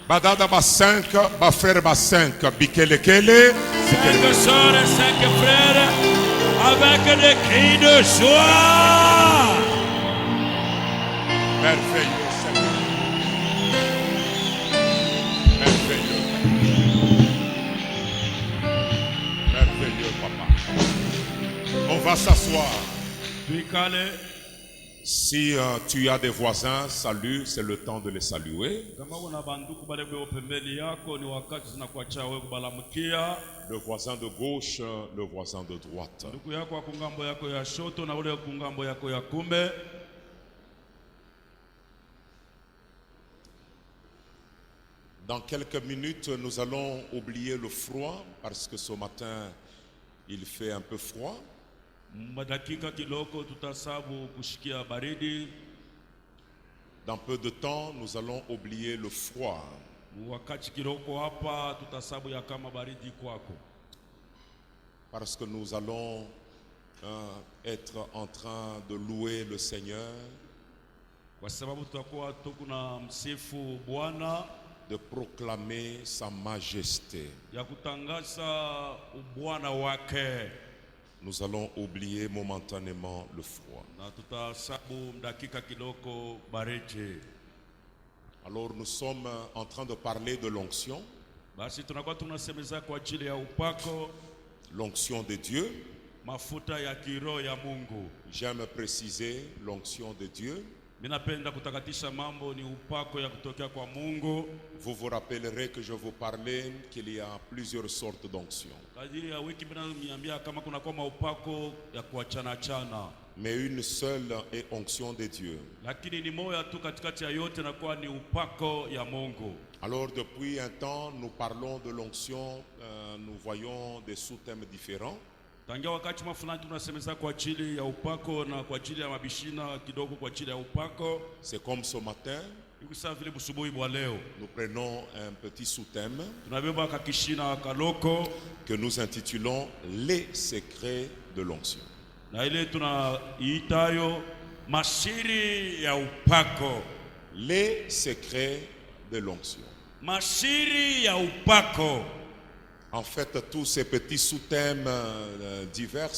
Badada ba 5, ba frère ba 5, bikelekele. 5 sœurs et 5 frères avec des cris de joie. Merveilleux Seigneur. Merveilleux. Merveilleux Papa. On va s'asseoir. Si tu as des voisins, salut, c'est le temps de les saluer. Le voisin de gauche, le voisin de droite. Dans quelques minutes, nous allons oublier le froid parce que ce matin, il fait un peu froid. Dans peu de temps, nous allons oublier le froid. Parce que nous allons être en train de louer le Seigneur, de proclamer sa majesté. Nous allons oublier momentanément le froid. Alors nous sommes en train de parler de l'onction. L'onction de Dieu. J'aime préciser l'onction de Dieu. Vous vous rappellerez que je vous parlais qu'il y a plusieurs sortes d'onction. Mais une seule est onction de Dieu. Alors depuis un temps, nous parlons de l'onction, nous voyons des sous-thèmes différents. C'est comme ce matin, nous prenons un petit sous-thème que nous intitulons les secrets de l'onction. Les secrets de l'onction. En fait, tous ces petits sous-thèmes divers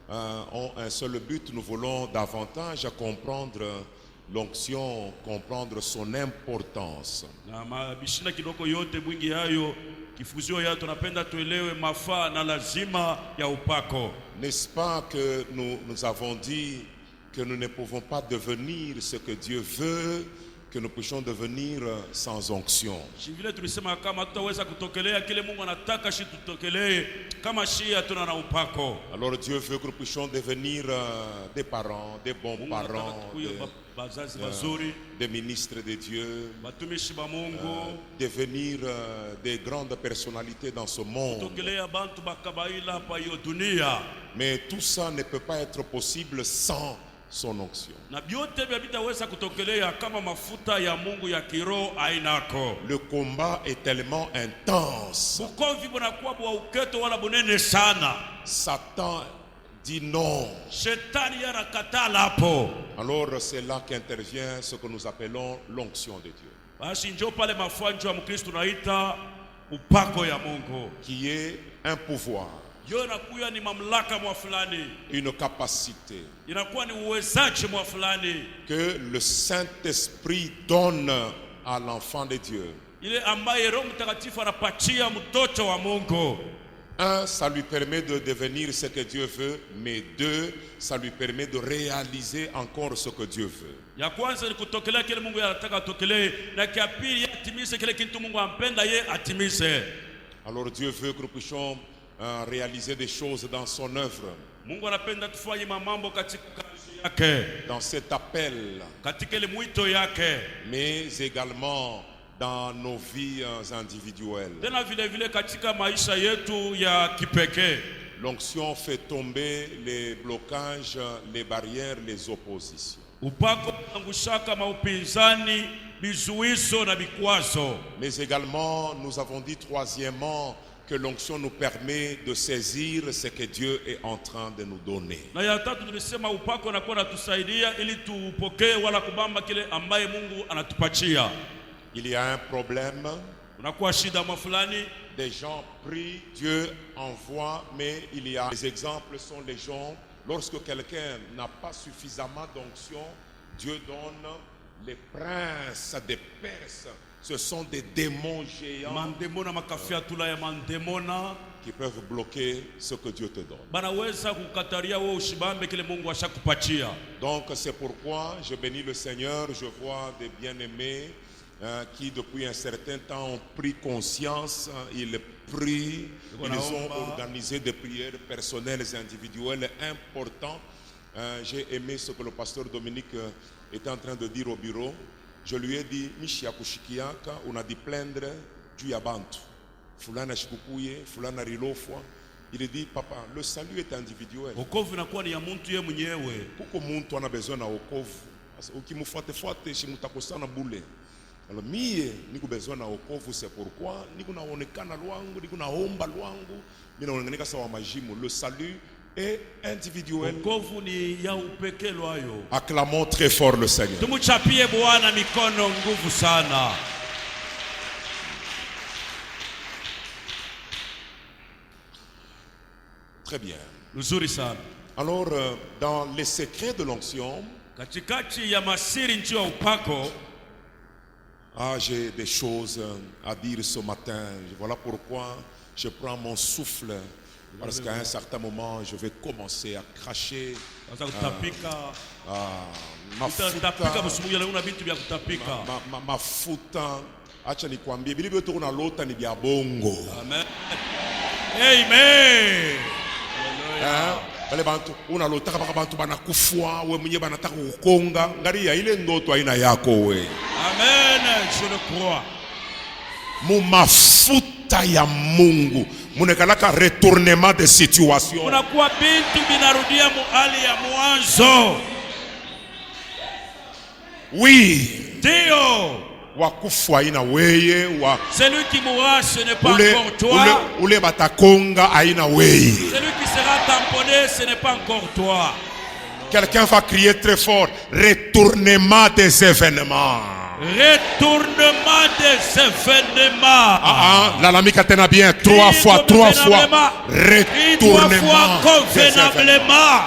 ont un seul but. Nous voulons davantage comprendre l'onction, comprendre son importance. N'est-ce pas que nous avons dit que nous ne pouvons pas devenir ce que Dieu veut, que nous puissions devenir sans onction. Alors Dieu veut que nous puissions devenir des parents, des bons parents, des ministres de Dieu, devenir des grandes personnalités dans ce monde. Mais tout ça ne peut pas être possible sans son onction. Le combat est tellement intense. Satan dit non. Alors c'est là qu'intervient ce que nous appelons l'onction de Dieu, qui est un pouvoir, une capacité que le Saint-Esprit donne à l'enfant de Dieu. Un, ça lui permet de devenir ce que Dieu veut, mais deux, ça lui permet de réaliser encore ce que Dieu veut. Alors Dieu veut que nous puissions réaliser des choses dans son œuvre, dans cet appel, mais également dans nos vies individuelles. L'onction fait tomber les blocages, les barrières, les oppositions. Mais également, nous avons dit troisièmement que l'onction nous permet de saisir ce que Dieu est en train de nous donner. il y a un problème. unakuwa shida mafulani, Des gens prient, Dieu envoie, mais il y a les exemples sont les gens. Lorsque quelqu'un n'a pas suffisamment d'onction, Dieu donne les princes des Perses. Ce sont des démons géants mandemona makafia tula ya mandemona qui peuvent bloquer ce que Dieu te donne. banaweza kukataria wewe ushibambe kile Mungu ashakupatia. Donc c'est pourquoi je bénis le Seigneur. Je vois des bien-aimés qui depuis un certain temps ont pris conscience, ils prient, ils ont organisé des prières personnelles et individuelles importantes. J'ai aimé ce que le pasteur Dominique était en train de dire au bureau. Je lui ai dit, Mishia kushikiaka, on a dit plaindre du yabantu. Fulana shikukuye, fulana rilofwa. Il a dit, papa, le salut est individuel. Wokovu inakuwa ni ya mtu yeye mwenyewe. Kuko muntu ana besoin na wokovu. Ukimufuate shimutakosana bule. Alors mie niko besoin na wokovu, c'est pourquoi niko naonekana lwangu, niko naomba lwangu, mimi naonekana sawa majimu. Le salut est individuel. Wokovu ni ya upekee lwayo. Acclamons très fort le Seigneur. Tumuchapie Bwana mikono nguvu sana. Très bien. Nzuri sana. Alors dans les secrets de l'onction, katikati ya masiri nchi ya upako, j'ai des choses à dire ce matin. Voilà pourquoi je prends mon souffle. Parce qu'à un certain moment, je vais commencer à cracher. Mafuta. Acha nikwambie bili byote kuna lota ni bya bongo. Amen. Amen. Bale bantu unalota kama bantu banakufwa, we mwenyewe banataka kukonga. Ngalia ile ndoto haina yako we. Amen, je le crois. Mu mafuta ya Mungu munekalaka retournement de situation. Unakuwa bintu binarudia mu hali ya mwanzo. Oui. Dio. Wakufwa ina weye wa. Celui qui mourra ce n'est pas encore toi. Ule batakonga aina weye. Celui qui sera tamponné ce n'est pas encore toi. Quelqu'un va crier très fort, retournement des événements. Retournement des événements. La lamique tena bien, trois fois. Retournement convenablement.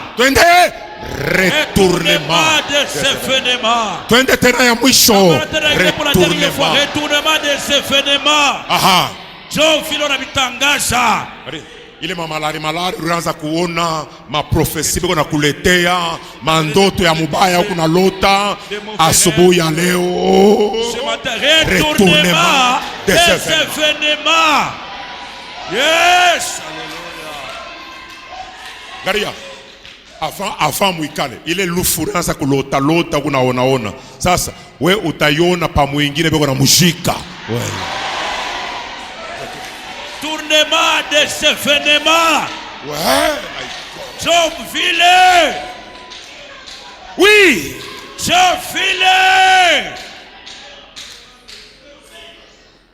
Retournement des événements. Twende tena ya mwisho. Retournement des événements. Jo filo na bitangaza. Ile malari unaanza kuona maprofesi biko na kuletea mandoto ya mubaya huko na lota asubuhi ya leo. Retournement des événements. Yes. Garia. Avant muikale ile lufu unaanza kulota kunaona. Sasa we utaiona pa mwingine biko na mushika. Tournement des événements. Ouais. Job Ville. Oui. Job Ville.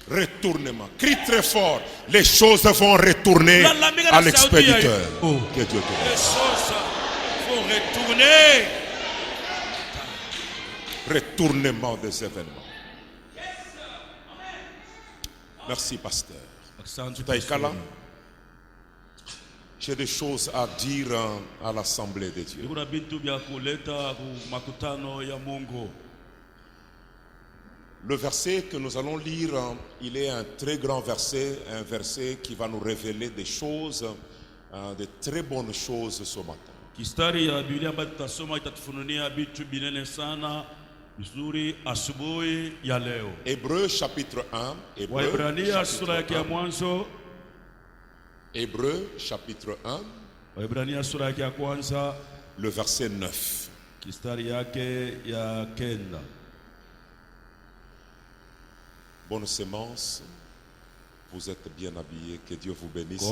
Retournement. Crie très fort. Les choses vont retourner à l'expéditeur. Que Dieu te bénisse. Les choses vont retourner. Retournement des événements. Merci, pasteur. J'ai des choses à dire à l'Assemblée de Dieu. Le verset que nous allons lire, il est un très grand verset, un verset qui va nous révéler des choses, de très bonnes choses ce matin. Hébreux chapitre 1. Hébreux chapitre 1. Le verset 9. Bonne sémence. Vous êtes bien habillés. Que Dieu vous bénisse.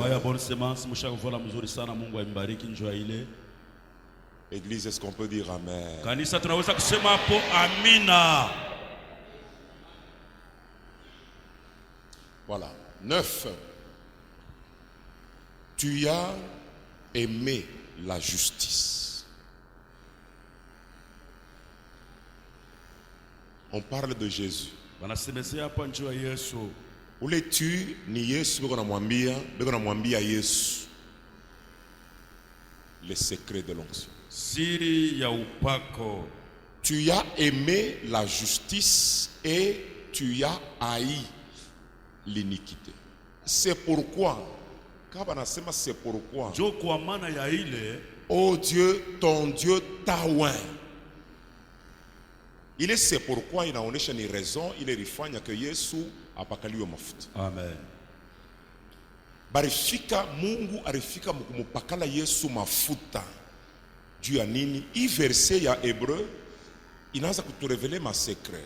Église, est-ce qu'on peut dire Amen? Voilà. 9. Tu as aimé la justice. On parle de Jésus. Wanasemezea hapa njoo ya Yesu. Ule tu ni Yesu beko namwambia Yesu le secret de l'onction. Siri ya upako. Tu as aimé la justice et tu as haï l'iniquité. C'est pourquoi, c'est pourquoi, Njoo kwa maana ya ile, oh Dieu, ton Dieu t'a oint. Il est c'est pourquoi inaonesha ni raison ile ilifanya que Yesu apakaliwe mafuta. Amen. Barifika Mungu alifika mkumupakala Yesu mafuta. Juu ya nini? Hii verset ya Hébreu inaanza kuturevele ma secret.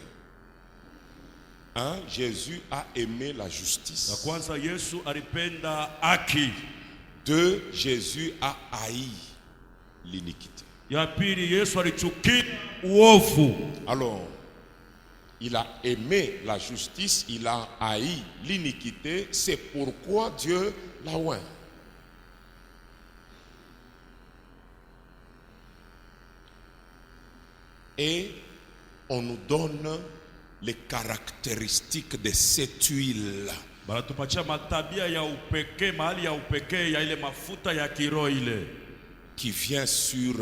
Jésus a aimé la justice. Ya kwanza Yesu alipenda haki. 2. Jésus a haï l'iniquité. Ya pili Yesu alichukia uovu. Alors, il a aimé la justice, il a haï l'iniquité, c'est pourquoi Dieu l'a oint. Et on nous donne les caractéristiques de cette huile. Banatupatia matabia ya upekee, mahali ya upekee ya ile mafuta ya kiroho ile, qui vient sur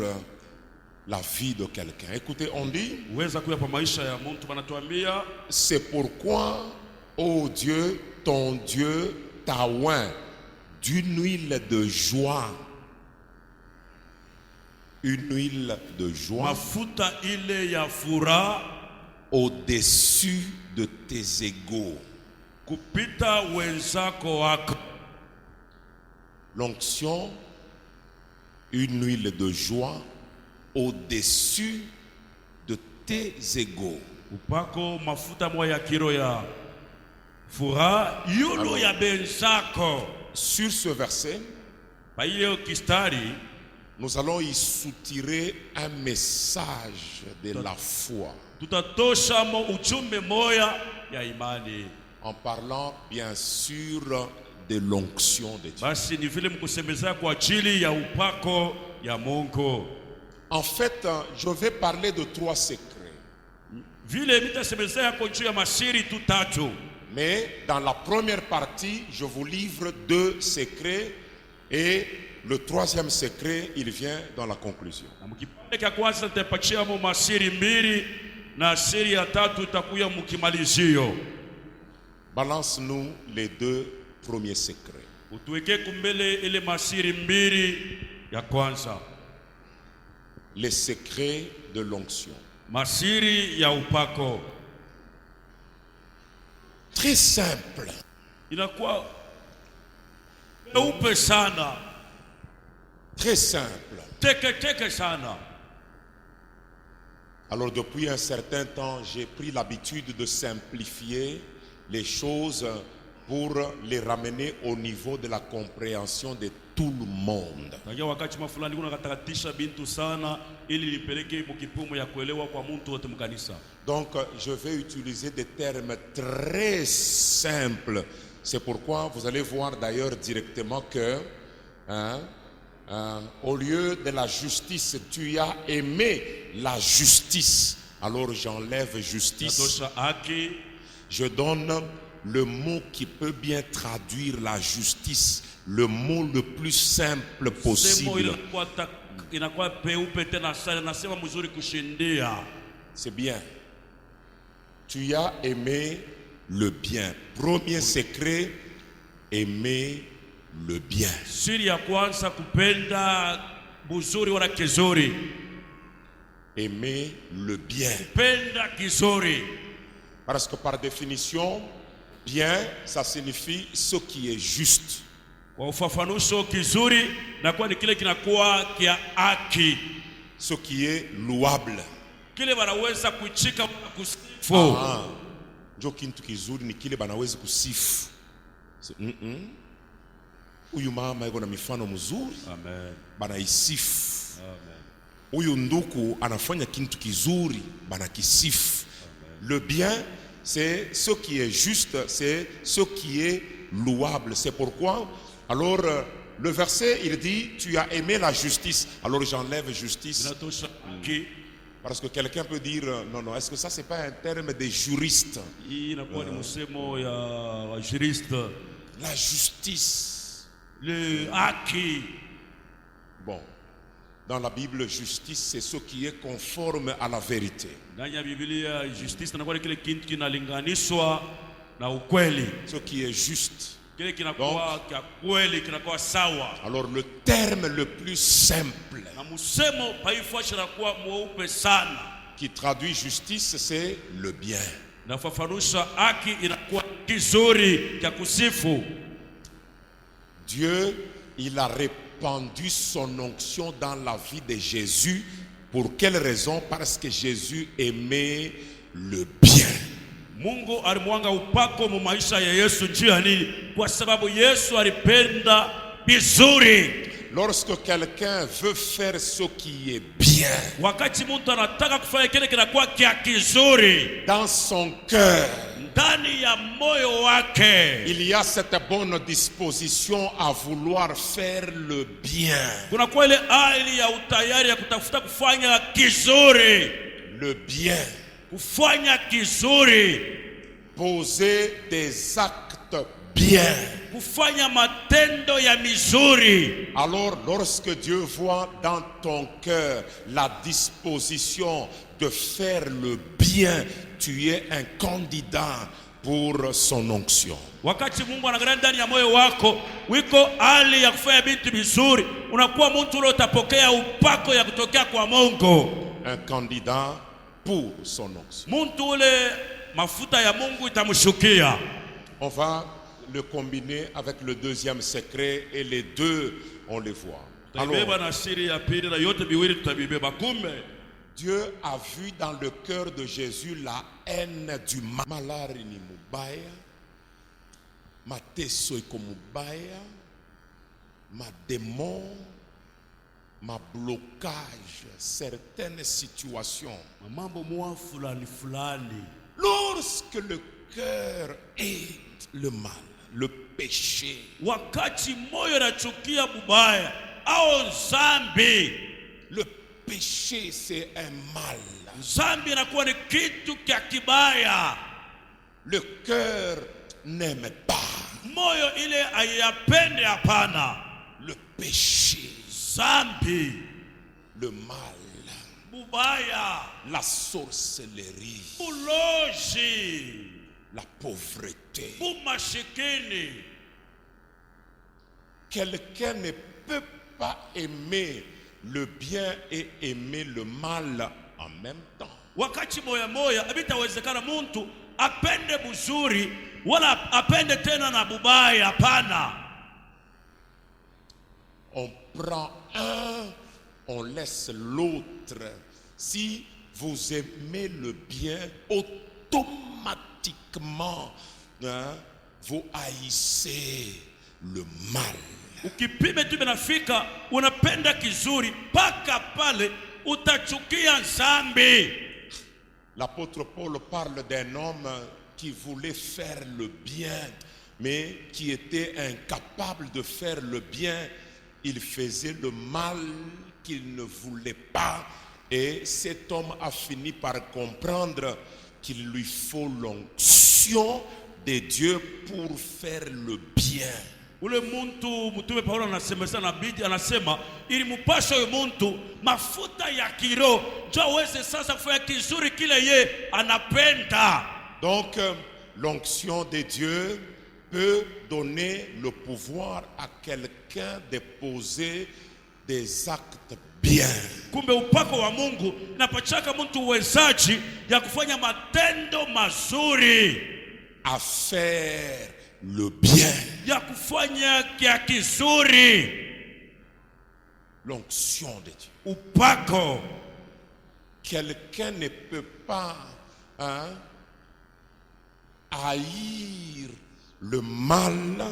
la vie de quelqu'un. Écoutez, on dit, uweza kuya pa maisha ya mtu. Banatuambia, c'est pourquoi, oh Dieu, ton Dieu t'a oint d'une huile de joie. Une huile de joie mafuta ile ya furaha au-dessus de tes égaux. Kupita wenzako wako. L'onction, une huile de joie au-dessus de tes égaux. Upako mafuta moya ya kiroho ya furaha yulo ya benzako. Sur ce verset, Pa hiyo kistari, nous allons y soutirer un message de la foi. tutatosha mo ujumbe moya ya imani. En parlant bien sûr de l'onction de Dieu. Basi ni vile mkusemezea kwa ajili ya upako ya Mungu. En fait, je vais parler de 3 secrets. Vile nitasemezea kwa juu ya masiri tu tatu. Mais dans la première partie, je vous livre 2 secrets et le 3e secret, il vient dans la conclusion. Na mkipande cha kwanza nitapatia mo masiri mbili na siri ya tatu itakuya mkimalizio. Balance-nous les 2 premiers secrets. Utuweke kumbele ile masiri mbili ya kwanza. Les secrets de l'onction. Masiri ya upako. Très simple. Inakuwa upe sana. Très simple. Teke sana. Alors depuis un certain temps, j'ai pris l'habitude de simplifier les choses pour les ramener au niveau de la compréhension de tout le monde. Tangia wakati mafulani kuna katakatisha bintu sana ili lipeleke mkipumo ya kuelewa kwa mtu wote mkanisa. Donc je vais utiliser des termes très simples. C'est pourquoi vous allez voir d'ailleurs directement que au lieu de la justice, tu as aimé la justice. Alors j'enlève justice. Je donne le mot qui peut bien traduire la justice, le mot le plus simple possible. C'est bien. Tu as aimé le bien. Premier secret, aimer le bien. Aimer le bien. Parce que par définition, bien, ça signifie ce qui est juste. Ce qui est louable. Njo kintu kizuri ni kile banawezi kusifu. Huyu mama yuko na mifano mzuri. Amen. Banaisifu. Amen. Huyu nduku anafanya kintu kizuri, banakisifu. Le bien, c'est ce qui est juste, c'est ce qui est louable. C'est pourquoi, alors, le verset, il dit, tu as aimé la justice. Alors j'enlève justice. Parce que quelqu'un peut dire, non, est-ce que ça c'est pas un terme des juristes? Hii inakuwa ni msemo ya wajuriste. La justice. Le haki. Bon, dans la Bible, justice c'est ce qui est conforme à la vérité. Ndani ya Biblia justice inakuwa ni kile kitu kinalinganishwa na ukweli. Ce qui est juste. Kile kinakuwa kia kweli, kinakuwa sawa. Alors le terme le plus simple Na msemo paifuashi inakuwa mweupe sana, qui traduit justice, c'est le bien. na fafanusha haki inakuwa kizuri cha kusifu. Dieu, il a répandu son onction dans la vie de Jésus. Pour quelle raison? Parce que Jésus aimait le bien. Mungu alimwanga upako mu maisha ya Yesu njia nini? Kwa sababu Yesu alipenda vizuri. Lorsque quelqu'un veut faire ce qui est bien Wakati mtu anataka kufanya kile kinakuwa kia kizuri dans son cœur, ndani ya moyo wake, il y a cette bonne disposition à vouloir faire le bien. kunakuwa ile hali ya utayari ya kutafuta kufanya kizuri. Le bien. Kufanya kizuri, Poser des actes bien. kufanya matendo ya mizuri. Alors, lorsque Dieu voit dans ton cœur la disposition de faire le bien, tu es un candidat pour son onction. Wakati Mungu anaangalia ndani ya moyo wako, wiko hali ya kufanya vitu vizuri, unakuwa mtu ule utapokea upako ya kutokea kwa Mungu. Un candidat pour son onction. Mtu ule mafuta ya Mungu itamshukia. On va le combiner avec le deuxième secret et les deux, on les voit. Tutabeba Alors, na siri ya pili na yote biwili tutabibeba. Kumbe Dieu a vu dans le cœur de Jésus la haine du mal. Malari ni mubaya, mateso iko mubaya, ma démon, ma blocage, certaines situations. mambo mwa fulani fulani, Lorsque le cœur est le mal, le péché, wakati moyo nachukia bubaya au zambi, le péché c'est un mal. zambi inakuwa ni kitu kia kibaya. Le cœur n'aime pas Moyo ile ayapende hapana. le péché, Zambi, le mal, bubaya, la sorcellerie, bulozi, la pauvreté. bumashikini. Quelqu'un ne peut pas aimer le bien et aimer le mal en même temps. Wakati moya habitawezekana mtu apende buzuri wala apende tena na bubaya, hapana. On prend un, on laisse l'autre. Si vous aimez le bien, automatiquement, vous haïssez le mal. Ukipime tu benafika unapenda kizuri, paka pale utachukia zambi. L'apôtre Paul parle d'un homme qui voulait faire le bien, mais qui était incapable de faire le bien. Il faisait le mal qu'il ne voulait pas. Et cet homme a fini par comprendre qu'il lui faut l'onction de Dieu pour faire le bien. Ule muntu mtume Paulo anasema sana, bidi anasema ili mpasho huyo muntu mafuta ya kiroho ndio aweze sasa kufanya kizuri kile ye anapenda. Donc l'onction de Dieu peut donner le pouvoir à quelqu'un de poser des actes bien. Kumbe upako wa Mungu napachaka mtu uwezaji ya kufanya matendo mazuri, À faire le bien. ya kufanya kia kizuri. L'onction de Dieu. Upako. Quelqu'un ne peut pas haïr le mal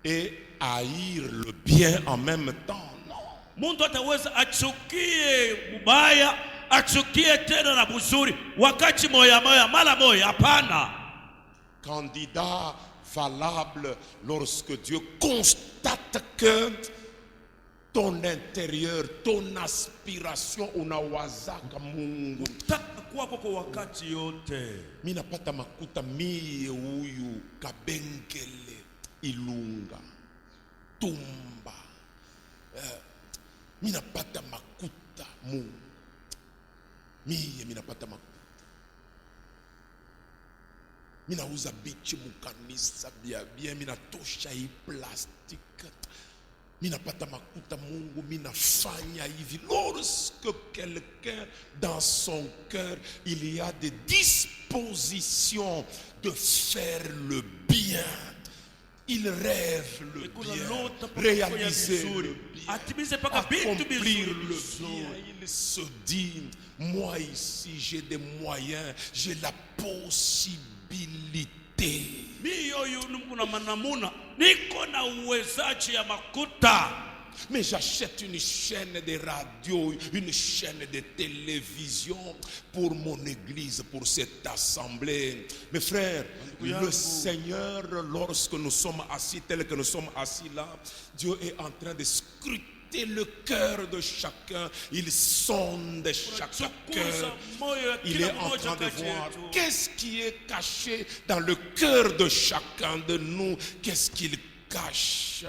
et haïr le bien en même temps. Non. Mungu ataweza achukie ubaya, achukie tena na buzuri wakati moya mala moya, hapana. Candidat valable lorsque Dieu constate que ton intérieur, ton aspiration unawazaka Mungu. Taka kwako kwa wakati yote. Mina pata makuta mie huyu Kabengele Ilunga Tumba. Mina pata makuta Mungu. Mie mina pata makuta. Mina uza bichi mukanisa bien mina tosha hii plastique. Mina pata makuta Mungu, mina fanya hivi. Lorsque quelqu'un dans son cœur, il y a des dispositions de faire le bien. Il rêve le bien, réaliser le bien, accomplir le bien. Il se dit, moi ici j'ai des moyens, j'ai la possibilité. Mais j'achète une chaîne de radio, une chaîne de télévision pour mon église, pour cette assemblée. Mes frères, le Seigneur, lorsque nous sommes assis, tel que nous sommes assis là, Dieu est en train de scruter le cœur de chacun. Il sonde chaque cœur. Il est en train de voir qu'est-ce qui est caché dans le cœur de chacun de nous. Qu'est-ce qu'il cache.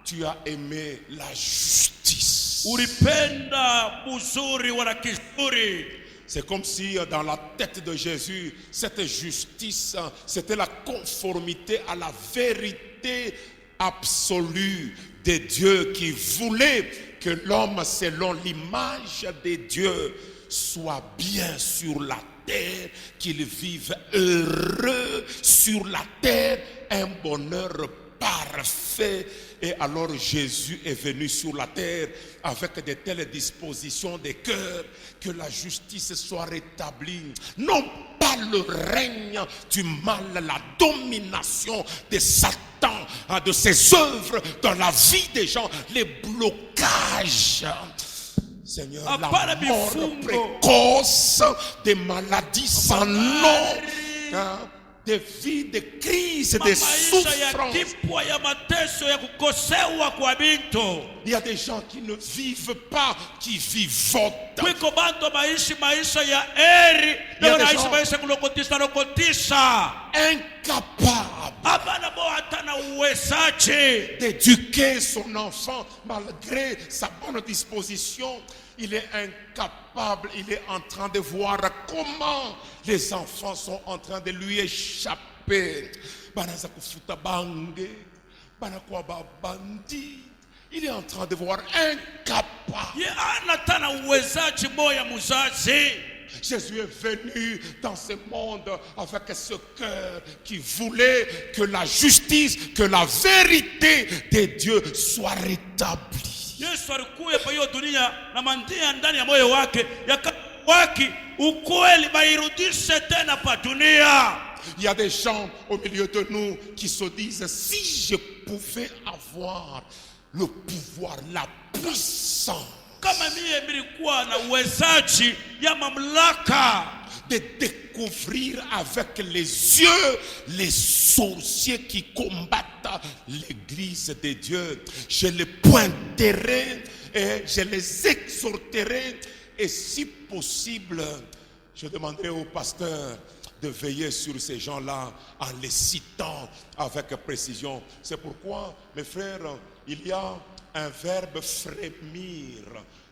Tu as aimé la justice. C'est comme si dans la tête de Jésus, cette justice, c'était la conformité à la vérité absolue de Dieu qui voulait que l'homme, selon l'image de Dieu, soit bien sur la terre, qu'il vive heureux sur la terre, un bonheur parfait. Et alors Jésus est venu sur la terre avec de telles dispositions de cœur que la justice soit rétablie. Non pas le règne du mal, la domination de Satan, de ses œuvres dans la vie des gens, les blocages. Seigneur, la mort précoce, des maladies sans nom, des vies, des crises, des souffrances. Il y a des gens qui ne vivent pas, qui vivotent. Il y a des gens incapable d'éduquer son enfant malgré sa bonne disposition. Il est incapable, il est en train de voir comment les enfants sont en train de lui échapper. Il est en train de voir incapable. Jésus est venu dans ce monde avec ce cœur qui voulait que la justice, que la vérité de Dieu soit rétablie. Il y a des gens au milieu de nous qui se disent, si je pouvais avoir le pouvoir, la puissance de découvrir avec les yeux les sorciers qui combattent l'église de Dieu, je les pointerai et je les exhorterai, et si possible je demanderai au pasteur de veiller sur ces gens-là en les citant avec précision. C'est pourquoi, mes frères, il y a un verbe frémir.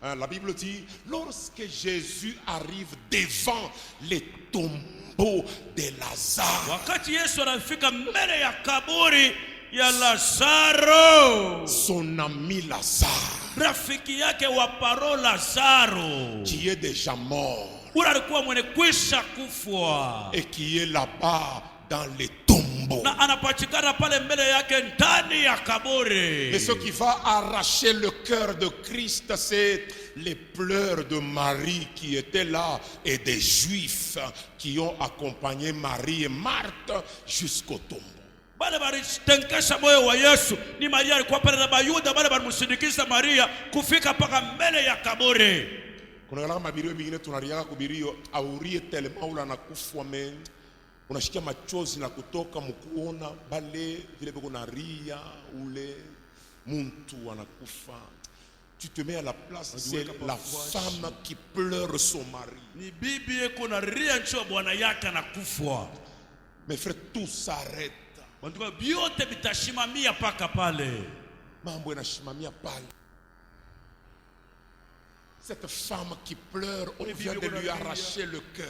La Bible dit, lorsque Jésus arrive devant les tombeaux de Lazare, son ami Lazare, qui est déjà mort et qui est là-bas dans les tombeaux. Et ce qui va arracher le cœur de Christ, c'est les pleurs de Marie qui étaient là et des Juifs qui ont accompagné Marie et Marthe jusqu'au tombeau. unashikia machozi na kutoka mkuona bale vile beko na ria ule muntu anakufa. Tu te mets à la place, c'est la femme qui pleure son mari. Ni bibi eko na ria ncho bwana yake anakufa. Mes frères, tout s'arrête. Banduka biote bitashimamia paka pale. Mambo yanashimamia pale. Cette femme qui pleure, on vient de lui arracher le cœur.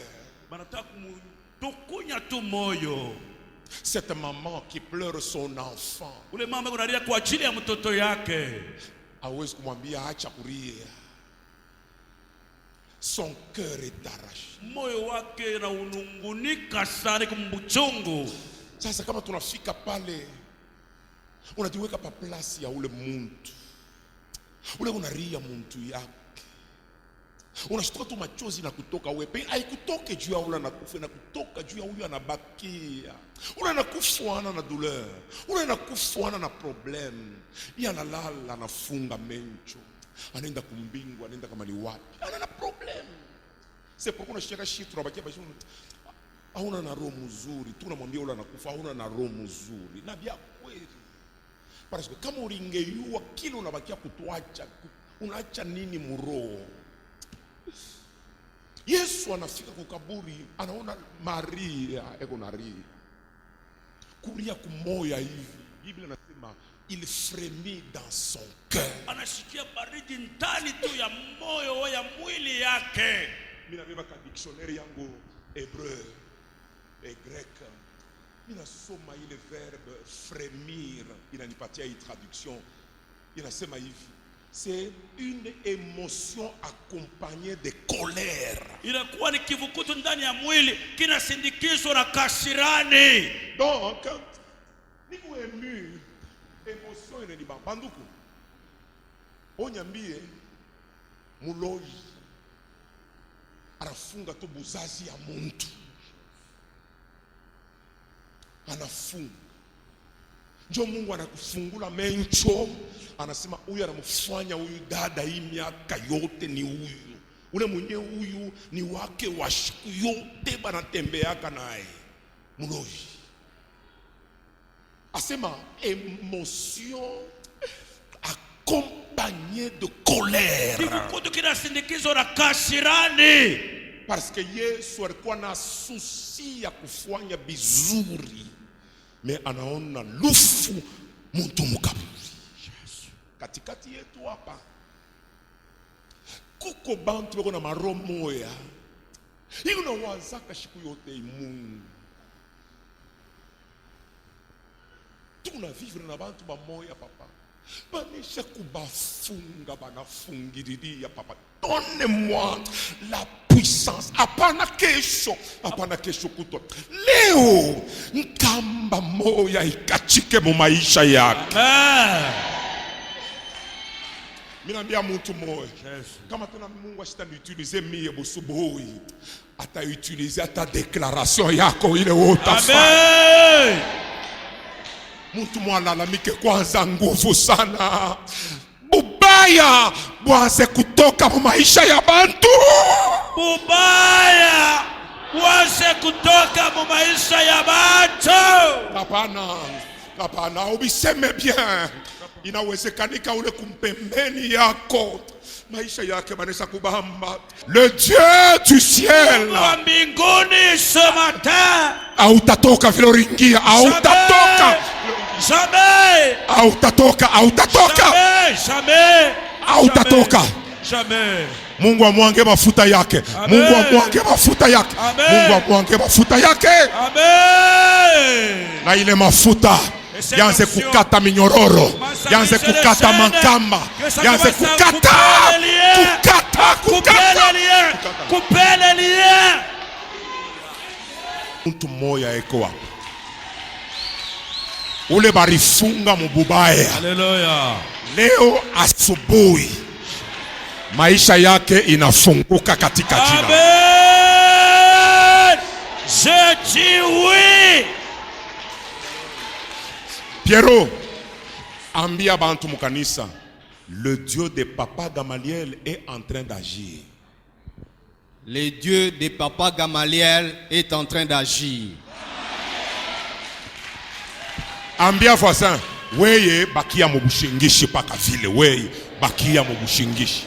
Cette maman qui pleure son enfant, hawezi kumwambia acha kulia. Son cœur est arraché. Sasa kama tunafika pale, unajiweka pa place ya ule muntu, ule unaria muntu yako, unashtuka tu machozi na kutoka wepe. Haikutoke juu ya ule anakufa, na kutoka juu ya huyu anabakia. Ule anakufuana na douleur, ule anakufuana na problem. Yeye analala, anafunga mencho, anaenda kumbingu, anaenda kama ni wapi, ana problem. C'est pourquoi unashika shit tunabakia basi, hauna na roho mzuri. Tunamwambia ule anakufa, hauna na roho mzuri. Na bia kweli. Parce que kama ulingeyua kile unabakia kutuacha, unaacha nini muroho? Yesu anafika kukaburi, anaona Maria eko na ria. Kuria kumoya hivi. Biblia inasema il frémit dans son cœur. Anashikia baridi ndani tu ya moyo ya mwili yake. Mimi nabeba ka dictionnaire yangu hébreu et grec. Mimi nasoma ile verbe frémir, inanipatia hii traduction. Inasema hivi: c'est une émotion accompagnée de colère. Inakuwa ni kivukutu ndani ya mwili kinasindikizwa na kasirani. Donc, niko ému, émotion ine ni banduku. Onyambie muloji anafunga tu buzazi ya muntu. Anafunga. Njo Mungu anakufungula mencho, anasema huyu anamfanya huyu dada hii miaka yote ni huyu. Ule mwenye huyu ni wake wa siku yote banatembeaka naye. Muloji. Asema émotion accompagnée de colère. Kivukutu kinasindikizwa na kasirani. Parce que Yesu alikuwa na susi ya kufanya bizuri, me anaona lufu muntu mukaburi. Katikati yetu hapa kuko bantu beko na maroho moya, iko na wazaka siku yote Mungu. Tuna vivre na bantu ba moya papa, banisha kubafunga banafungiriria papa. Donne-moi la puissance. Hapana kesho kutwa. Leo nkamba moya ikachike mu maisha yako. Mimi naambia mtu moya, kama tuna Mungu ashitani utiliser mie busubuhi, ata utiliser ata declaration yako ile utafanya. Amen. Mtu mwalalamike kwanza nguvu sana. Bubaya bwanze kutoka mu maisha ya bantu. Bubaya bwanze kutoka mu maisha ya bantu. Hapana, ubiseme bien. Inawezekanika ule kumpembeni yako maisha yake manesa kubamba. Le Dieu du ciel, mbinguni ce matin, hautatoka vile uringia, hautatoka. Jamais. Hautatoka. Jamais. Hautatoka. Jamais. Mungu amwange mafuta yake. Mungu amwange mafuta yake. Mungu amwange mafuta yake. Amen. Na ile mafuta yanze kukata minyororo, yanze kukata mankamba, yanze kukata kupele lie. Mtu moya eko wapi? Ule barifunga mububaya. Haleluya. Leo asubuhi maisha yake inafunguka katika jina. Amen. Je dis oui. Pierrot, ambia bantu mukanisa, le Dieu de Papa Gamaliel est en train d'agir. Le Dieu de Papa Gamaliel est en train d'agir. Ambia voisin, weye bakia mubushingishi paka vile, weye bakia mubushingishi.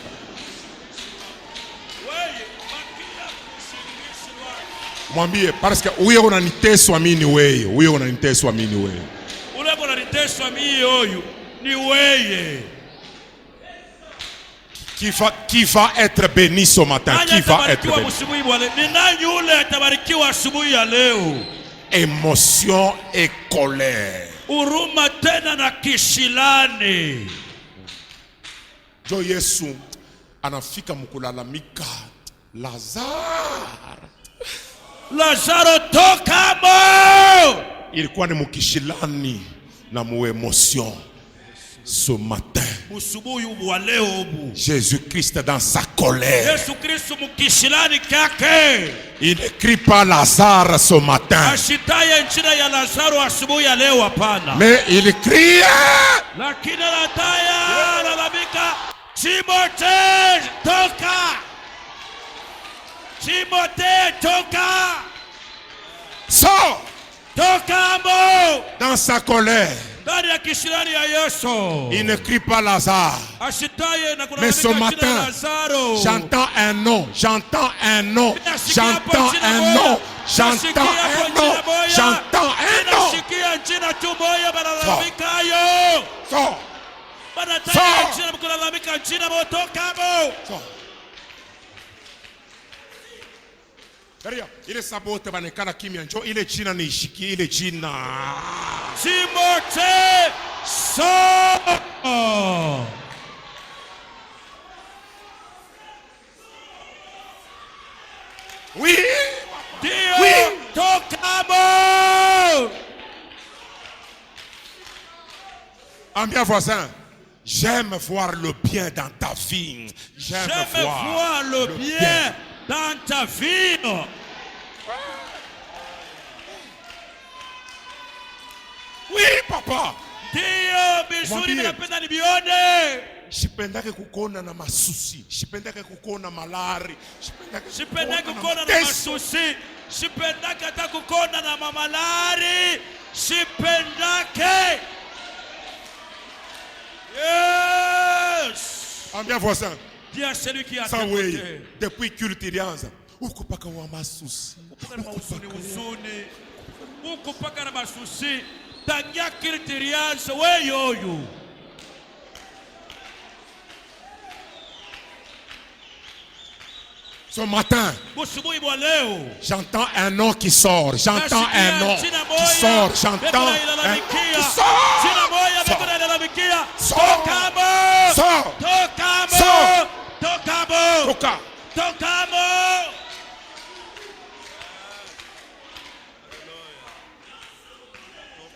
Mwambie parce que uye unaniteswa mimi weye, uye unaniteswa mimi weye. Ule unaniteswa mimi oyu ni weye. Qui va être béni ce matin? Qui va être béni? Ni nani yule atabarikiwa asubuhi ya leo? Émotion et colère. Huruma tena na kishilani. Jo Yesu anafika mkulalamika, Lazaro toka mo. Ilikuwa ni mkishilani na mu émotion. Ce matin, Jésus-Christ dans sa colère, il ne crie pas Lazare ce matin, mais il crie Timothée, toka. Sors dans sa colère. Il ne crie pas Lazare. Mais ce matin, j'entends un nom, j'entends un nom, j'entends un nom, j'entends un nom, j'entends un nom. Sors. Ile sabote banekana kimya njo ile jina niishikie ile jina Timothée sort. Oui. Dio oui. Tokamo. Ambia voisin, j'aime voir le bien dans ta vie. J'aime voir le bien dans ta vie. Oui, papa. Dio bizuri ninapenda nibione. Sipendake kukona na masusi, sipendake kukona malari, sipendake kukona na masusi, sipendake hata kukona na mamalari, sipendake. Yes. Ambia voisin. Dis à celui qui a été depuis culte ilianza. Uko paka wa masusi. Uko paka na masusi. Tangia culte ilianza we yoyo. Ce matin, j'entends un nom qui sort, j'entends un nom qui sort, j'entends un nom qui sort.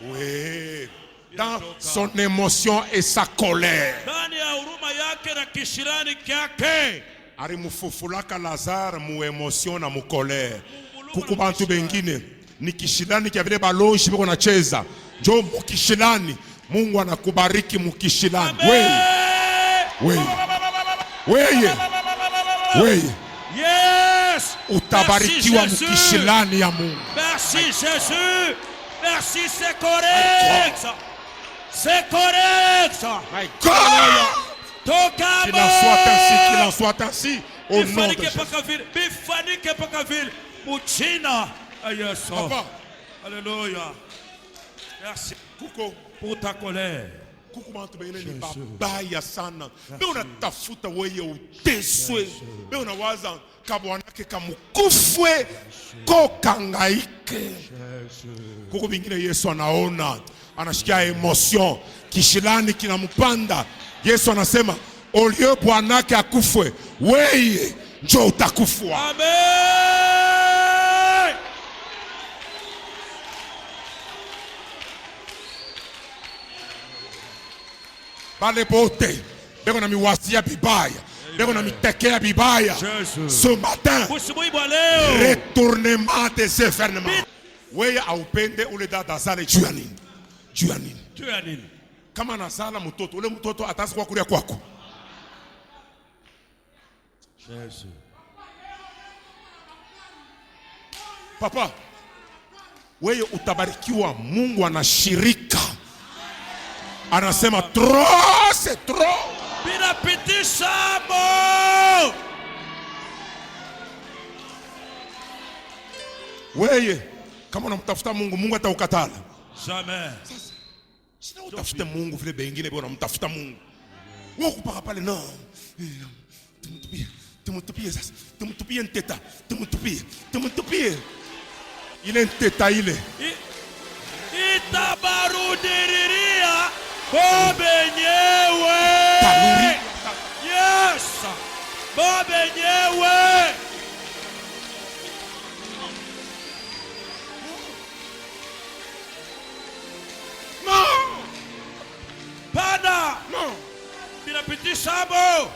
Oui, dans son émotion et sa colère. Arimufufulaka Lazare mu emotion na mu colère. Kuku bantu bengine ni kishilani kia vile baloji biko nacheza. Jo mukishilani Mungu anakubariki mukishilani. Weye. Yes. Utabarikiwa mukishilani ya Mungu. Merci Jésus. Merci, c'est correct. C'est correct. My God. Qu'il en soit ainsi, qu'il en soit ainsi. Au nom de Jésus. Papa. Alléluia. Merci pour ta colère. Kuku bantu bengine ni babaya sana. Be unatafuta wewe uteswe. Be unawaza kabwanake kamukufwe kokangaike. Kuku bingine Yesu anaona, anashikia emotion, kishilani kinampanda. Yesu anasema au lieu bwanake akufwe, wewe njoo utakufwa. Amen. Bale bote beko na miwasia bibaya, beko na mitekea bibaya. Ce matin, retournement des événements. Wewe aupende ule dada zale juu ya nini? Juu ya nini? Kama nazala mtoto, ule mtoto ataanza kwa kulia kwako. Jésus. Papa, wewe utabarikiwa, Mungu anashirika anasema trop, c'est trop. Binapitisha mo. Wewe kama unamtafuta Mungu, Mungu ataukatala. Jamais. Sina utafute Mungu vile bengine bwana mtafuta Mungu. Wewe kupaka pale no. Tumutupie sasa. Tumutupie nteta. Tumutupie. Ile nteta ile. Itabarudiriria bobenyewe. Yes. Bobenyewe. No. Pada. No. Binapitisha mo.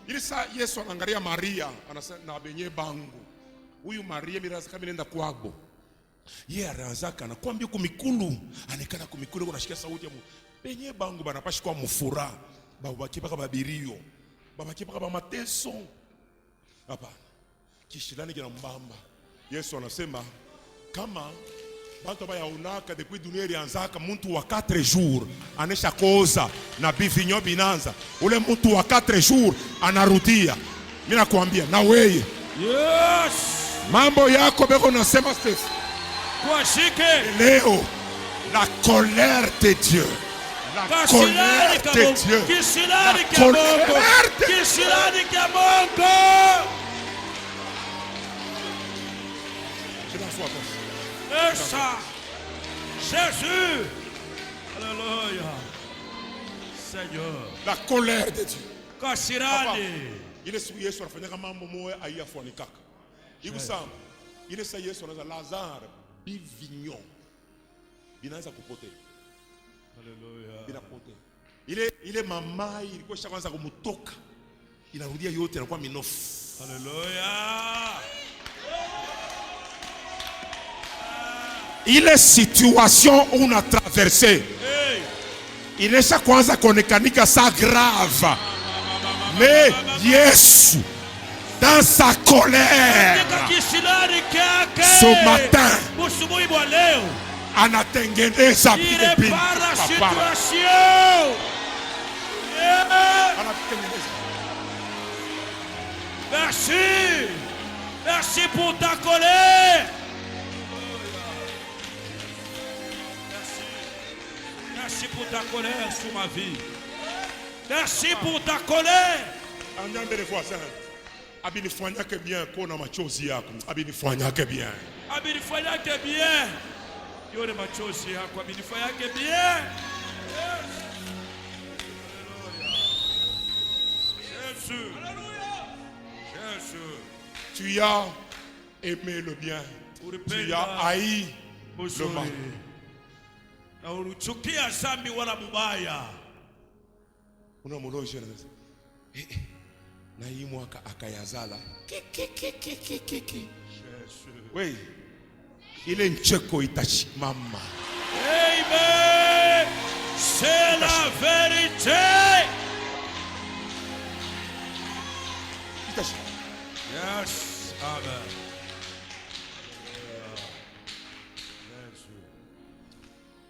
Ili saa Yesu anaangalia Maria, anasema na benye bangu. Huyu Maria miraza kama nenda kwabo. Yeye anaanzaka anakuambia kumikulu, anekana kumikulu kunashikia sauti ya benye bangu banapashi kwa mufura. Babaki paka babirio. Babaki paka ba mateso. Hapa. Kishilani kina mbamba. Yesu anasema kama bantu bayaunaka depuis dunia ilianzaka muntu wa 4 jours anesha koza na bivinyo binanza ule muntu wa 4 jours anarudia. Mimi nakwambia na wewe Yes. mambo yako beko nasema Steph Kwa shike. leo la colère de Dieu, la colère de Dieu, Kishilani la kia Mungu. colère de Kishilani kia Mungu. Je la vois pas. Esa. Jésus. Alléluia. Seigneur. La colère de Dieu. Kashirani. Ile siku Yesu anafanyaka mambo moya aiyafuanikaka. Ikusama. Ile sa Yesu anaza Lazare bivinyo. Binaanza kupotea. Hallelujah. Binapotea. Ile mamai ilikuwa ishaanza kumutoka. Inarudia yote inakuwa minofu. Hallelujah. Ile situation on a traversé. Hey. Inesha kwanza konekanika sa grave. Mais Yesu dans sa colère ce matin anatengeneza vile vitu. Merci. Merci pour ta colère. Merci. Merci pour ta colère sur ma vie. Merci pour ta colère. Andambele voisin. Abinifanyake bien pona machozi yako. Abinifanyake bien. Abinifanyake bien. Yone machozi yako abinifanyake bien. Jésus. Jésus. Tu as aimé le bien. Tu as haï le mal. Na ulichukia dhambi wala mubaya. Unamloje na hii mwaka akayazala. We, ile ncheko itashimama. Amen. C'est la vérité. Yes. Amen.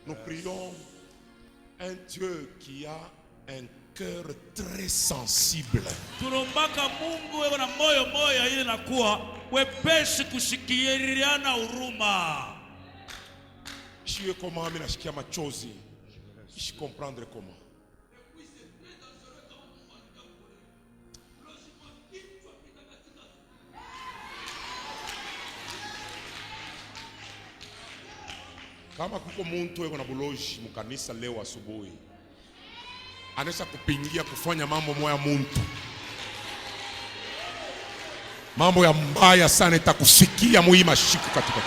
Nous prions un Dieu qui a un cœur très sensible. Tunaomba Mungu wewe na moyo moyo ile nakuwa wepesi kushikiliana huruma. Je comment mimi nashikia machozi. Je comprendre comment. Kama kuko muntu weko na buloji mukanisa leo asubuhi anesha kupingia kufanya mambo moya muntu, mambo ya mbaya sana itakusikia muima shiku katika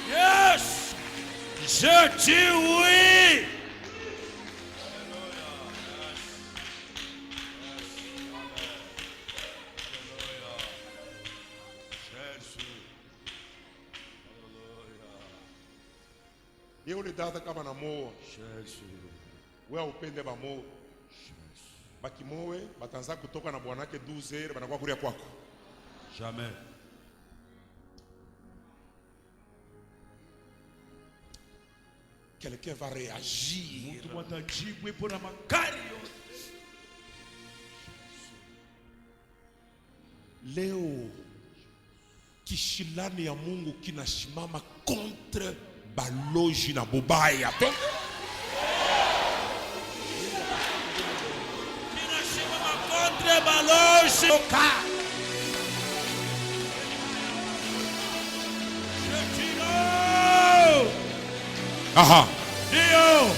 Yes. Je dis oui. Yule dada kama na moyo. Wewe upende ba moyo. bakimowe batanza kutoka na bwanake 12h banakuwa kulia kwako. Jamais. Quelqu'un va réagir. Mtu mtajibu ipo na makali yote. Leo kishilani ya Mungu kinashimama contre baloji na bubaya. Kinashimama contre baloji. Aha. Dio.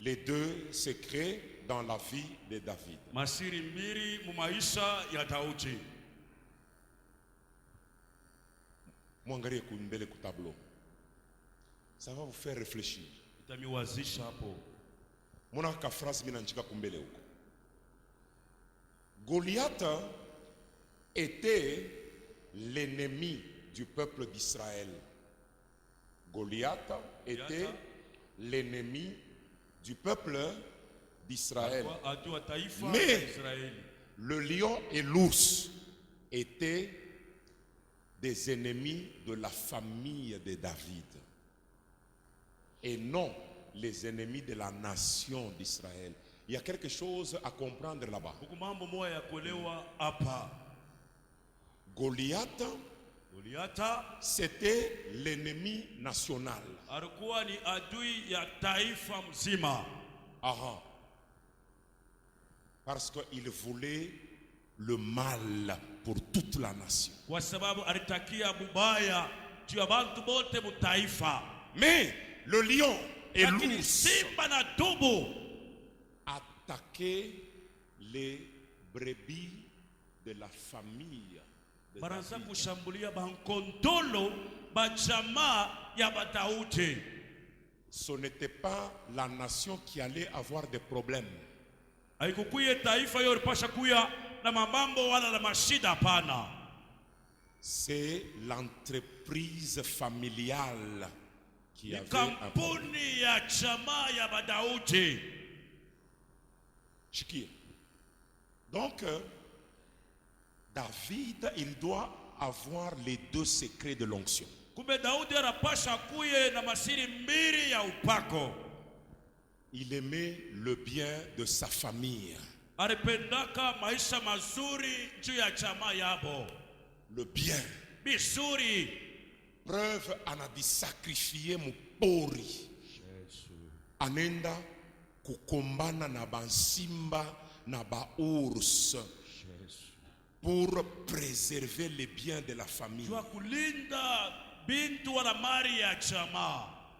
Les deux secrets dans la vie de David. Masiri mbili mu maisha ya Daudi. Mwangalie kumbele ku tableau. Ça va vous faire réfléchir. Itamiwazisha hapo. Muna ka phrase mina nchika kumbele huko. Goliath était l'ennemi du peuple d'Israël. Goliath était l'ennemi du peuple d'Israël. Mais le lion et l'ours étaient des ennemis de la famille de David et non les ennemis de la nation d'Israël. Il y a quelque chose à comprendre là-bas. Goliath, c'était l'ennemi national. Aha. Parce qu'il voulait le mal pour toute la nation. Mais le lion et l'ours attaquaient les brebis de la famille de David. Ce n'était pas la nation qui allait avoir des problèmes. C'est l'entreprise familiale qui avait un problème. Donc, David, il doit avoir les deux secrets de l'onction. Il aimait le bien de sa famille. Le bien. Preuve anadi sacrifier mupori. Anenda kukombana na bansimba na baours pour préserver les biens de la famille.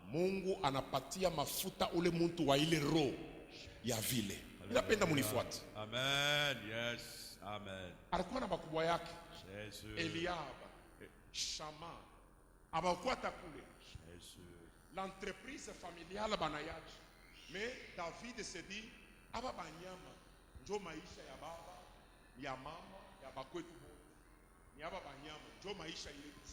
Mungu anapatia mafuta ule muntu wa ile roho ya vile. Napenda munifuate. Amen. Yes. Amen. Alikuwa na bakubwa yake. Eliab, Shama, abakwata kule. L'entreprise familiale banayaji. Mais David se dit, aba banyama njo maisha ya baba, ya mama, ya bakwetu bote. Ni aba banyama njo maisha yetu.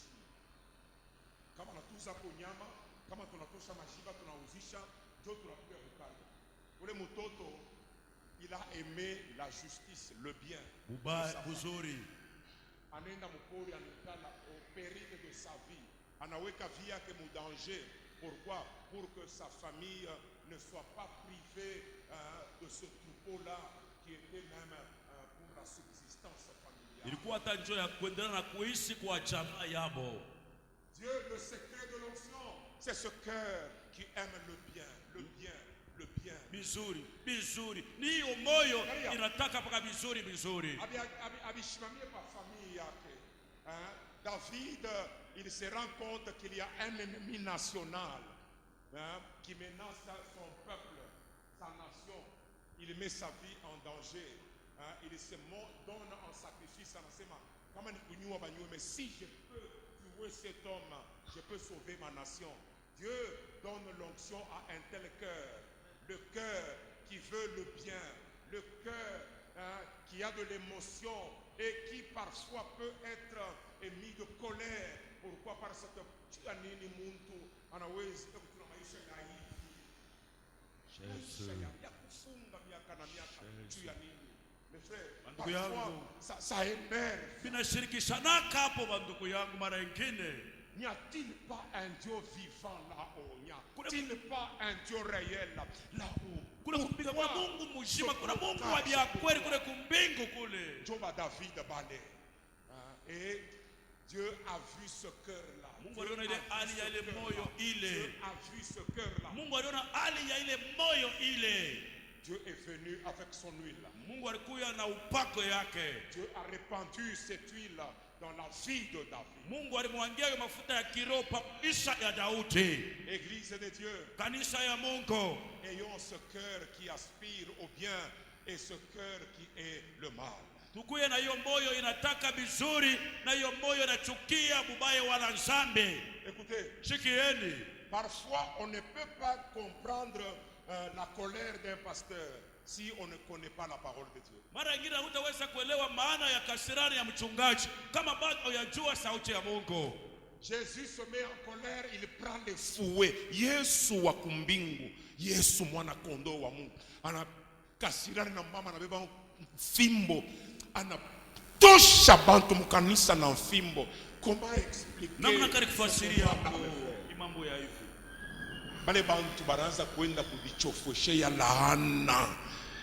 Kama natuza kwa nyama, kama tunatosha mashiba tunauzisha, njo tunakuja kukala. Ule mtoto il a aimé la justice, le bien. Anenda mukori anekala au péril de sa vie. Anaweka vie yake mu danger. Pourquoi? Pour que sa famille ne soit pas privée de ce troupeau-là qui était même pour la subsistance familiale. Dieu, le secret de l'onction, c'est ce cœur qui aime le bien, le bien, le bien. Bizuri, bizuri. Ni moyo inataka paka bizuri, bizuri. Abishimamie pa famille yake. David, il se rend compte qu'il y a un ennemi national qui menace son peuple, sa nation. Il met sa vie en danger. Il se donne en sacrifice. Mais si je peux tuer cet homme, je peux sauver ma nation. Dieu donne l'onction à un tel cœur. Le cœur qui veut le bien. Le cœur qui a de l'émotion et qui parfois peut être émis de colère. Pourquoi? Parce que tu as nini muntu anawezi kutuna maisha ya hivi. Maisha ya kufunga miaka na miaka juu ya nini? Mes frères, Ndugu yangu, ça énerve. vinashirikishanaka hapo bandugu yangu. Mara ingine, N'y a-t-il pas un Dieu vivant là-haut? N'y a-t-il pas un Dieu réel là-haut? kuna kupiga kwa Mungu mzima, kuna Mungu wa bia kweli kule kumbingu kule. Joba David Bale. Et Dieu a vu ce cœur-là. Mungu aliona ile hali ya ile moyo ile. Dieu a vu ce cœur-là. Mungu aliona hali ya ile moyo ile. Dieu est venu avec son huile. Mungu alikuja na upako yake. Dieu a répandu cette huile dans la vie de David. Mungu alimwangia mafuta ya kiroho pa maisha ya Daudi. Église de Dieu, Kanisa ya Mungu, ayons ce cœur qui aspire au bien et ce cœur qui est le mal. tukuye na hiyo moyo inataka vizuri na hiyo moyo inachukia mubaya wala nzambe. Écoutez, Sikieni, parfois on ne peut pas comprendre la colère d'un pasteur si on ne connaît pas la parole de Dieu. mara nyingine hutaweza kuelewa maana ya kasirani ya mchungaji kama bado hujajua sauti ya Mungu. Jésus se met en colère, il prend les fouets. Yesu wa kumbingu, Yesu mwana kondoo wa Mungu. Anakasirani na mama anabeba fimbo. Anatosha bantu mkanisa na fimbo. Comment expliquer? Namna kari kufasiria mambo ya hivi. Bale bantu banaanza kwenda kuvichofoshe laana.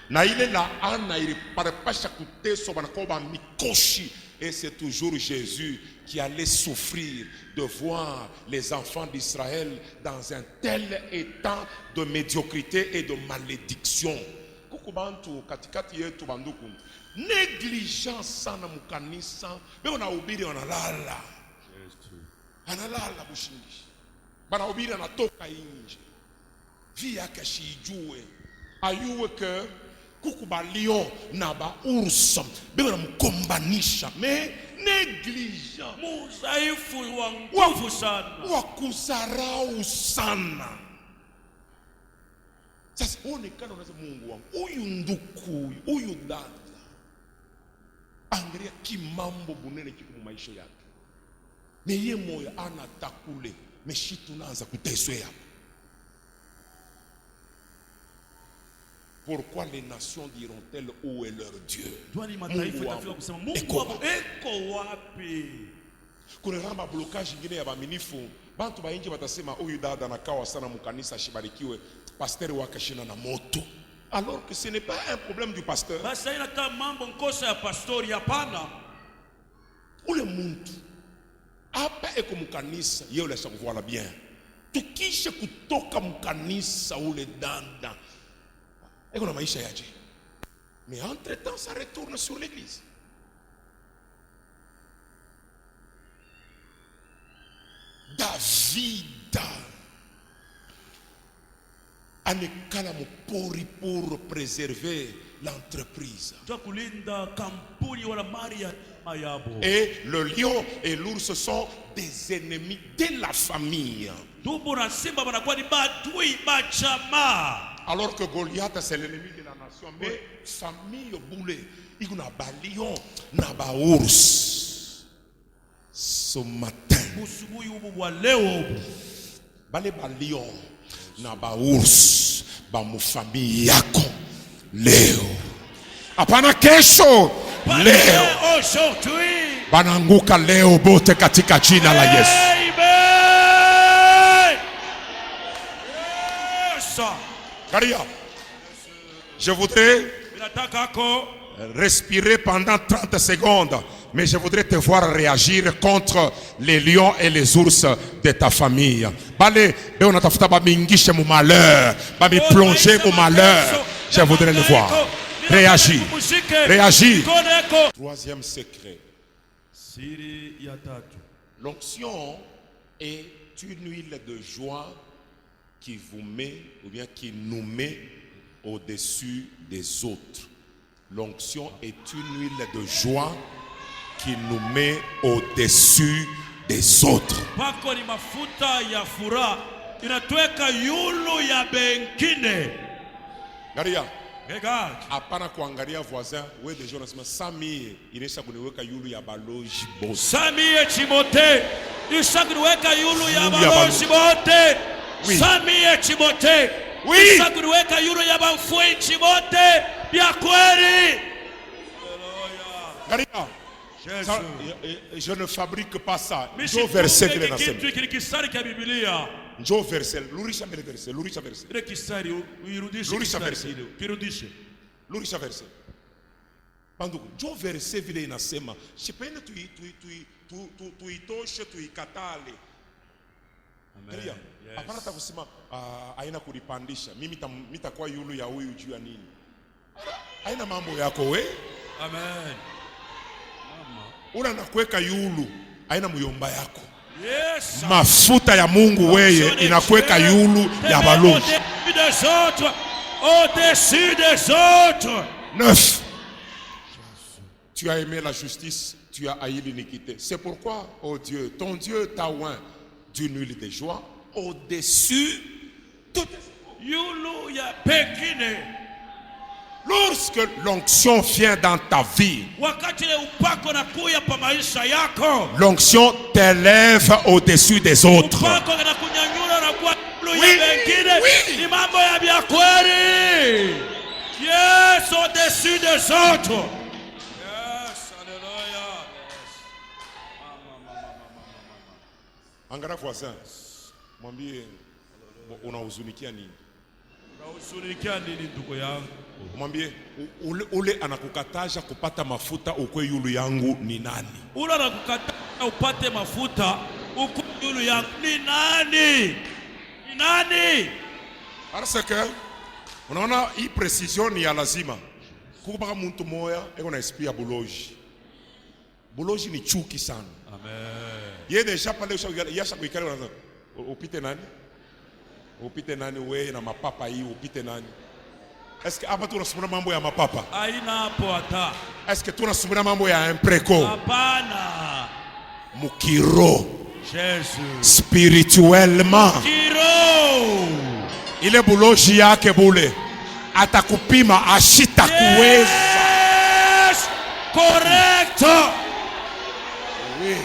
Na ile laana iliparapasha kuteswa banakuwa ba mikoshi. Et c'est toujours Jésus qui allait souffrir de voir les enfants d'Israël dans un tel état de médiocrité et de malédiction. Kukubantu katikati yetu banduku, négligence sana mukanisa, beo na ubiri wanalala. Analala bushingi. Bana ubiri anatoka nje. Vi yake shijue. Ayuwe ke kukuba lion na ba ours beo na mkombanisha mais négligent Muzaifu wa nguvu sana, wakuzarau sana. Sasa onekana unasema Mungu wangu, huyu nduku, huyu dada, angalia kimambo bunene kiko maisha yake. Meye moyo anatakule, meshi tunaanza kuteswea. Pourquoi les nations diront-elles où est leur Dieu? Twani mataifa tafika kusema Mungu wako eko wapi? Kuna ramba blocage ingine ya baaminifu. Bantu baingi batasema huyu dada anakawa sana mkanisa ashibarikiwe, pasteur wake shina na moto. Alors que ce n'est pas un problème du pasteur. Basi haina kama mambo nkosa ya pastori, hapana. Ule muntu hapa eko mkanisa yeye ule sakuvoila bien. Tukisha kutoka mkanisa ule dada eko na maisha yaje. Mais entre-temps ça retourne sur l'église. David anekala mupori pour préserver l'entreprise. Et le lion et l'ours sont des ennemis de la famille. Alors que Goliath c'est l'ennemi de la nation. Mais famille boule, il y a un lion, il y a un ours. Ce matin, bale ba lion na ba ours ba mu famille yako leo, hapana kesho, leo bananguka leo bote katika jina la Yesu. Karia, je voudrais respirer pendant 30 secondes, mais je voudrais te voir réagir contre les lions et les ours de ta famille. Bale, on a tafuta ba mingishe mu malheur, ba mi plonger mu malheur. Je voudrais le voir. Réagir. Réagir. Troisième secret. L'onction est une huile de joie qui vous met, ou bien qui nous met au-dessus des autres. L'onction est une huile de joie qui nous met au-dessus des autres. Garia, hapana kuangalia voisin, wewe deja unasema Sami inesha kuniweka yulu ya baloji boss. Sami Chimote, isha kuniweka yulu ya baloji bote. Sami Chimote, Oui. Isa kuliweka yulu ya bamfwenchi bote bya kweli. Garia. Yesu. Ça, je ne fabrique pas ça. Mishi Njo verset kumbe vile nasema. kitu kilikisari kia Biblia. Njo verset. Lurisha mbele verset. Lurisha verset. Ile kisari uirudishe. Rudisha kisari verse. ile, kirudishe. Lurisha verset. Panduku. Njo verset vile inasema. Shipende tuitoshe tuikatale. Garia. Hapana takusema haina kulipandisha. Mimi nitakuwa yulu ya huyu juu ya nini? Haina mambo yako we. Amen. Una nakuweka yulu, haina muyomba yako. Yes. Mafuta ya Mungu weye inakuweka yulu ya balozi. Au-dessus des autres. 9. Tu as aimé la justice, tu as haï l'iniquité. C'est pourquoi, oh Dieu, ton Dieu t'a oint d'une huile de joie au-dessus de tes... Yulu ya pekine. Lorsque l'onction vient dans ta vie, l'onction t'élève au-dessus des autres. Oui. Yes, au-dessus des autres. Yes, alléluia. Angalia voisin, mwambie unahuzunikia nini? Unahuzunikia nini ndugu yangu? Mwambie ule anakukataza kupata mafuta ukwe yulu yangu ni nani? Ule anakukataza upate mafuta ukwe yulu yangu ni nani? Ni nani? Parce que unaona hii precision ni ya lazima. Kuko mtu moya eko na esprit ya buloji. Buloji ni chuki sana. Amen. Yeye deja pale yasha kuikale unaanza upite nani? Upite nani wewe na mapapa hii upite nani? Est-ce que hapa tunasumuna mambo ya mapapa? Haina hapo hata. Est-ce que tunasumuna mambo ya impreco? Hapana. Mukiro. Jésus. Spirituellement. Mukiro. Ile buloji yake bule atakupima ashita kuweza. Yes! Correct. Oui.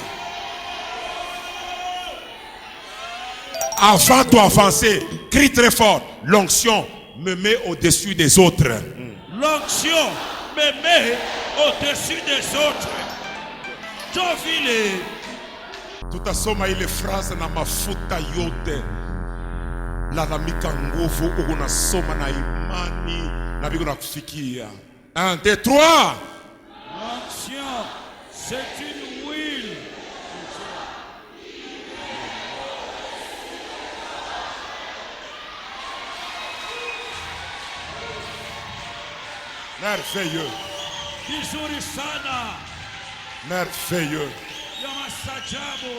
Avant d'avancer, crie très fort. L'onction me met au-dessus des autres. L'onction me met au-dessus des autres. Jovile. Tutasoma ile phrase na mafuta yote. Lalamika nguvu unasoma na imani na biko na kufikia. 1, 2, 3. L'onction, c'est une huile. Merveilleux. Vizuri sana. Merveilleux. Ya masajabu.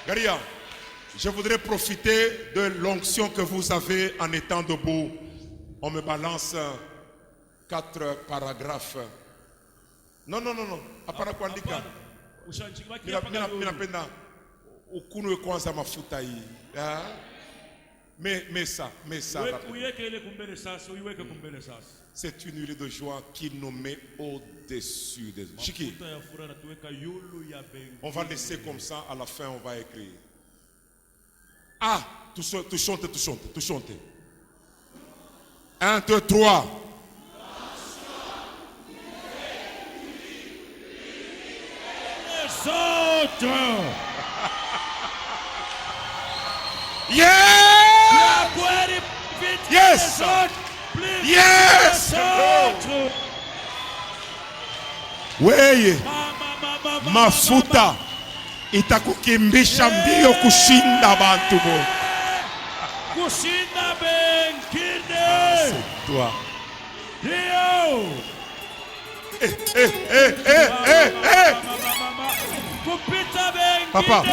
Garia, je voudrais profiter de l'onction que vous avez en étant debout. On me balance 4 paragraphes. Non. Hapana kuandika. Mina penda ukunwe kwanza mafuta hii. Mesa. C'est une huile de joie qui nous met au-dessus des autres. Chiki. On va laisser comme ça, à la fin on va écrire. Ah, tu chantes. 1, 2, 3. Yes! Yes! Weye, mafuta itakukimbisha mbio kushinda bantu bo. Kushinda bengine. Toi. Dio. Kupita bengine. Papa,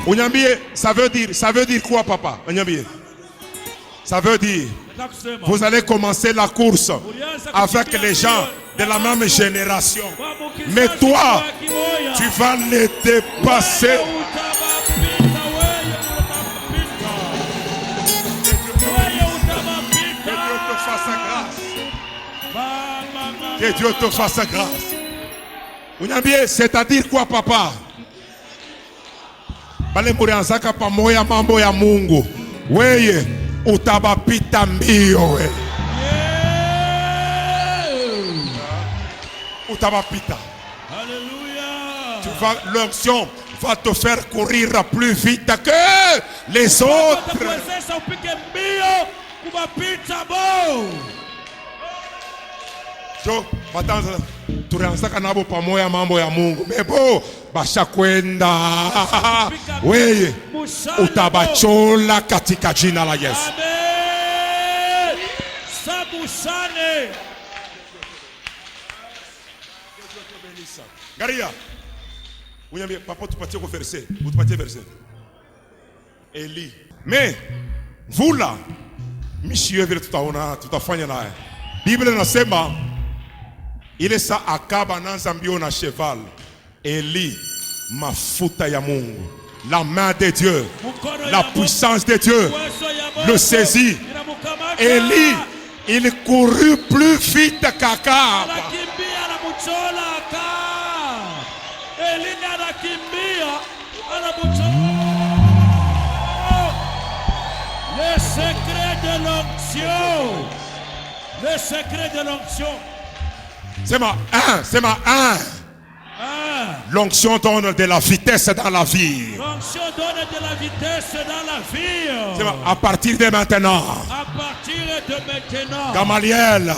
unyambie, ça veut dire quoi papa? Unyambie. Ça veut dire, vous allez commencer la course avec les gens de la même génération. Mais toi, tu vas les dépasser. Que Dieu te fasse grâce. Unyambie, c'est-à-dire quoi papa? Bale murianzaka pamoja mambo ya Mungu. Weye utabapita mbio we. Utabapita. Alléluia. L'onction va te faire courir plus vite que les autres. Utakuwezesha upige mbio kubapita bo. Jo, matanza tulianzaka nabo pamoja mambo ya Mungu. Mebo basha kwenda. Wewe utabachola katika jina la Yesu. Amen. Sabushane. Garia. Unyambie papa tupatie kwa verset. Utupatie verset. Eli. Mais vula mishio vile tutaona tutafanya naye. Biblia inasema ile saa akaba nanza mbio na cheval. Eli mafuta ya Mungu. La main de Dieu. La puissance de Dieu le saisit. Eli il courut plus vite qu'Akab. Le secret de l'onction. Le secret de l'onction. C'est ma un. L'onction donne de la vitesse dans la vie. L'onction donne de la vitesse dans la vie. C'est à partir de maintenant. À partir de maintenant. Gamaliel.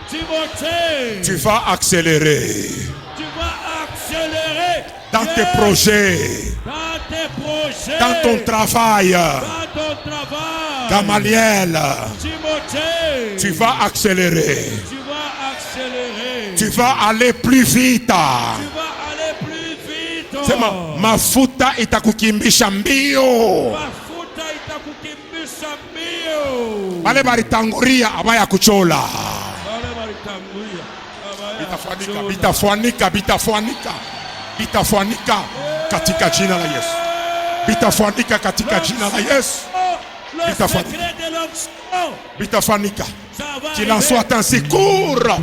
Timothée. Tu vas accélérer. Tu vas accélérer. Dans tes projets. Dans tes projets. Dans ton travail. Dans ton travail. Gamaliel. Timothée. Tu vas accélérer. Tu vas accélérer. Tu vas aller plus vite. Tu vas aller plus vite. Sema mafuta itakukimbisha mbio. Mafuta itakukimbisha mbio. Wale balitangulia abaya kuchola. Wale balitangulia abaya bitafuanika katika jina la Yesu. Bitafuanika katika jina la Yesu. Bitafuanika. Qu'il en soit ainsi, cours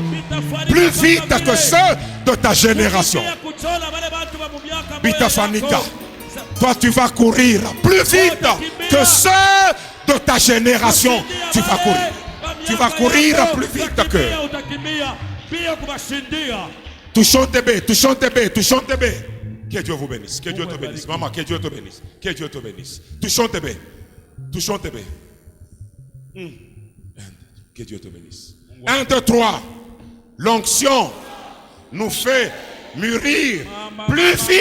plus vite que ceux de ta génération. Bitafanika. Toi tu vas courir plus vite que ceux de ta génération. Tu vas courir. Tu vas courir plus vite que. Touchons tes baies, touchons tes baies, touchons tes baies. Que Dieu vous bénisse, que Dieu te bénisse. Maman, que Dieu te bénisse, que Dieu te bénisse. Touchons tes baies, touchons tes baies. Que Dieu te bénisse. 1, 2, 3. L'onction nous fait mûrir plus vite.